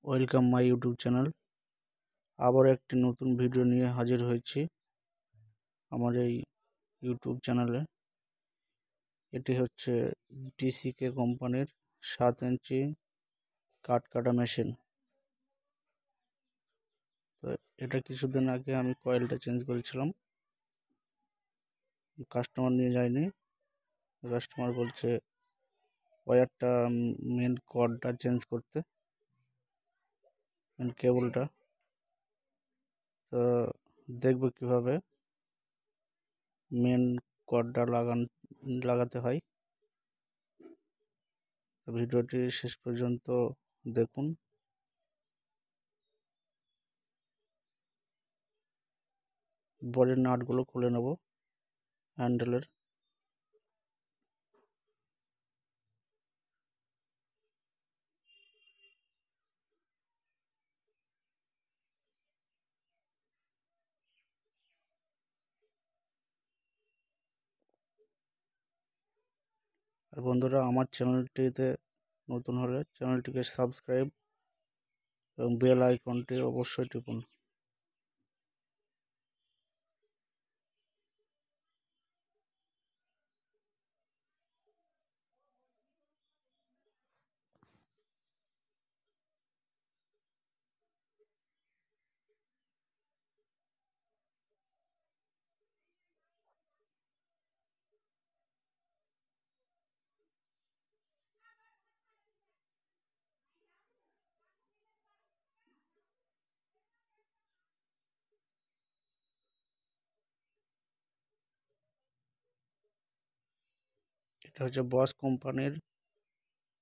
Welcome my YouTube channel. আবার একটি নতুন ভিডিও নিয়ে হাজির হয়েছি আমার এই ইউটিউব চ্যানেলে। এটি হচ্ছে ডিসিকে কোম্পানির 7 ইঞ্চি কাঠ কাটা মেশিন। তো এটা কিছুদিন আগে আমি কয়েলটা চেঞ্জ করেছিলাম, কাস্টমার নিয়ে যায়নি। কাস্টমার বলছে ওয়্যারটা, মেন কর্ডটা চেঞ্জ করতে, মেন কেবলটা। তো দেখব কিভাবে মেন কর্ডটা লাগাতে হয়। তো ভিডিওটি শেষ পর্যন্ত দেখুন। বডির নাটগুলো খুলে নেব হ্যান্ডেলের। আর বন্ধুরা, আমার চ্যানেলটিতে নতুন হলে চ্যানেলটিকে সাবস্ক্রাইব এবং বেল আইকনটি অবশ্যই টিপুন। এটা হচ্ছে বস কোম্পানির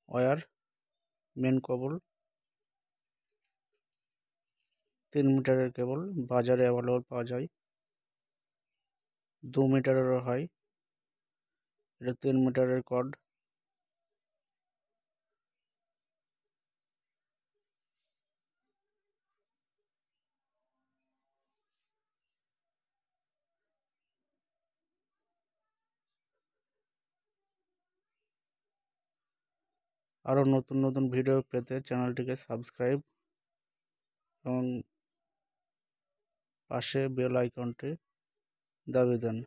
ওয়্যার, মেন কেবল, 3 মিটারের কেবল। বাজারে অ্যাভেলেবল পাওয়া যায়, 2 মিটারেরও হয়। এটা 3 মিটারের কর্ড। আরও নতুন নতুন ভিডিও পেতে চ্যানেলটিকে সাবস্ক্রাইব এবং পাশে বেল আইকনটি দাবিয়ে দেন।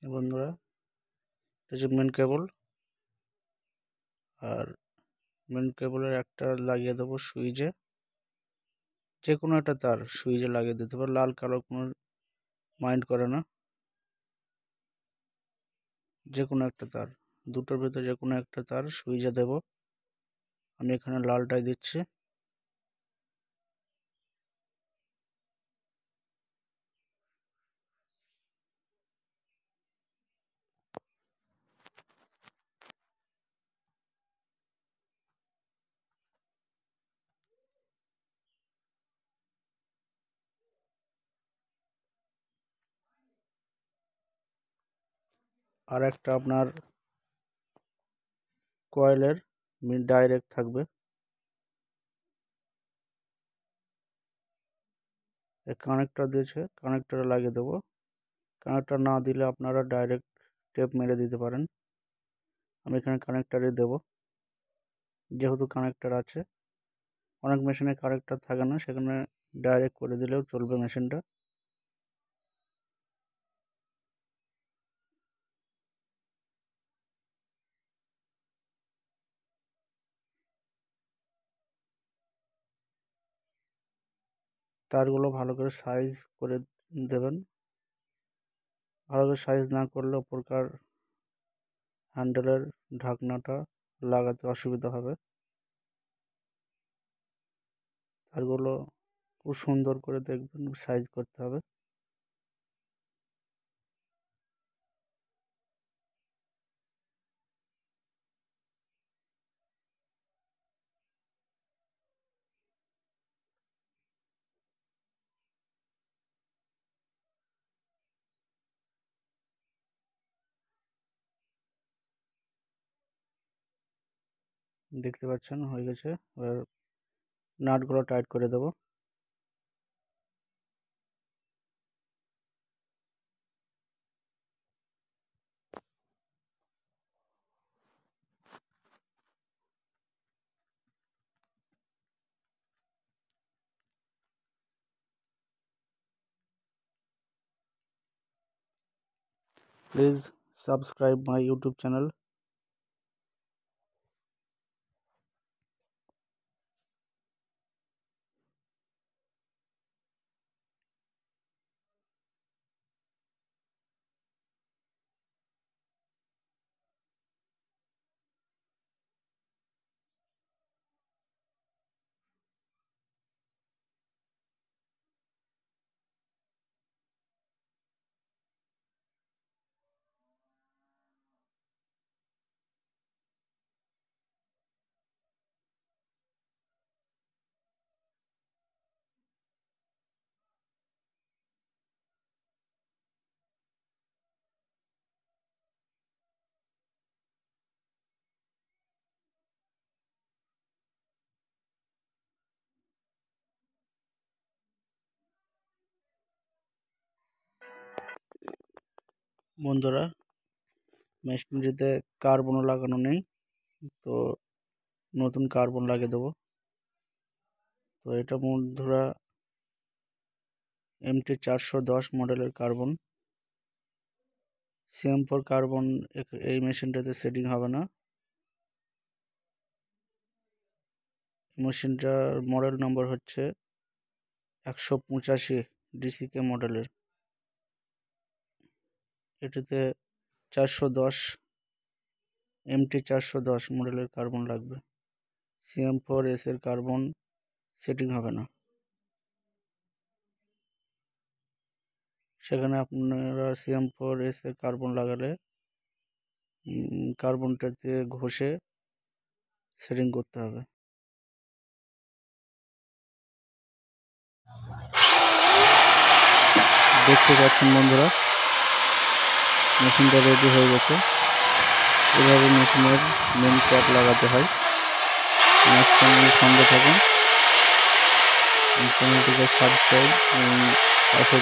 বন্ধুরা, এটা হচ্ছে মেন কেবল। আর মেন কেবলের একটা লাগিয়ে দেবো সুইচে, যে কোনো একটা তার সুইচে লাগিয়ে দিতে পারে, লাল কালো কোনো মাইন্ড করে না। যে কোনো একটা তার, দুটোর ভিতরে যে কোনো একটা তার সুইচে দেব। আমি এখানে লালটাই দিচ্ছি। আর একটা আপনার কয়েলের ডাইরেক্ট থাকবে, এই কানেক্টর দিয়েছে, কানেক্টরে লাগিয়ে দেবো। কানেক্টর না দিলে আপনারা ডাইরেক্ট টেপ মেরে দিতে পারেন। আমি এখানে কানেক্টরই দেব, যেহেতু কানেক্টর আছে। অনেক মেশিনে কানেক্টর থাকে না, সেখানে ডাইরেক্ট করে দিলেও চলবে মেশিনটা। তারগুলো ভালো করে সাইজ করে দেবেন। ভালো করে সাইজ না করলে ওপরকার হ্যান্ডেলের ঢাকনাটা লাগাতে অসুবিধা হবে। তারগুলো খুব সুন্দর করে দেখবেন, সাইজ করতে হবে। দেখতে পাচ্ছেন হয়ে গেছে। এবার নাটগুলো টাইট করে দেব। Please subscribe my YouTube channel. বন্ধুরা, মেশিনটিতে কার্বনও লাগানো নেই, তো নতুন কার্বন লাগিয়ে দেবো। তো এটা বন্ধুরা MT410 মডেলের কার্বন। CM4 কার্বন এই মেশিনটাতে সেটিং হবে না। মেশিনটার মডেল নম্বর হচ্ছে 185 DCK মডেলের। এটিতে 410 MT410 মডেলের কার্বন লাগবে। CM4S এর কার্বন সেটিং হবে না। সেখানে আপনারা CM4S এর কার্বন লাগালে কার্বনটাতে ঘষে সেটিং করতে হবে। দেখতে পাচ্ছেন বন্ধুরা, মেশিনটা রেডি হয়ে গেছে। এভাবে মেশিনের মেন ক্যাপ লাগাতে হয়। আমার চ্যানেলের সঙ্গে থাকুন, চ্যানেলটিকে সাবস্ক্রাইব এবং পাশে